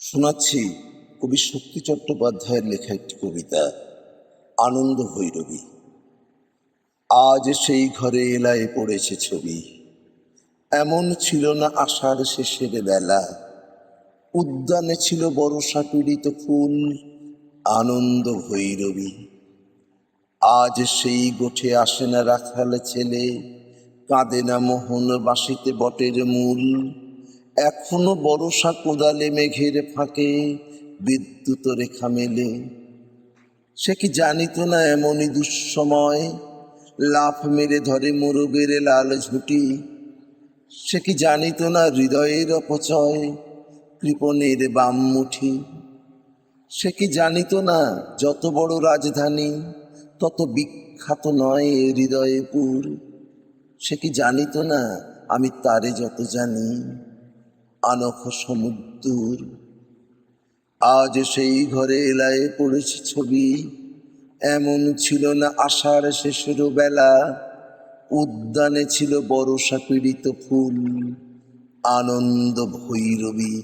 শোনাচ্ছি কবি শক্তি চট্টোপাধ্যায়ের লেখা একটি কবিতা, আনন্দ ভৈরবী। আজ সেই ঘরে এলায় পড়েছে ছবি, এমন ছিল না আষাঢ় শেষের বেলা। উদ্যানে ছিল বর্ষা পীড়িত ফুল, আনন্দ ভৈরবী। আজ সেই গোঠে আসে না রাখাল ছেলে, কাঁদে না মোহন বাঁশিতে বটের মূল। এখনো বর্ষা কোদালে মেঘের ফাঁকে বিদ্যুৎ রেখা মেলে। সে কি জানিত না এমনই দুঃসময় লাফ মেরে ধরে মোরগের লাল ঝুঁটি। সে কি জানিত না হৃদয়ের অপচয় কৃপণের বাম মুঠি। সে কি জানিত না যত বড় রাজধানী তত বিখ্যাত নয় হৃদয়পুর। সে কি জানিত না আমি তারে যত জানি আনখ সমুদ্র। আজ সেই ঘরে এলায় পড়েছে ছবি, এমন ছিল না আষাঢ় শেষেরও বেলা। উদ্যানে ছিল বর্ষা পীড়িত ফুল, আনন্দ ভৈরবী।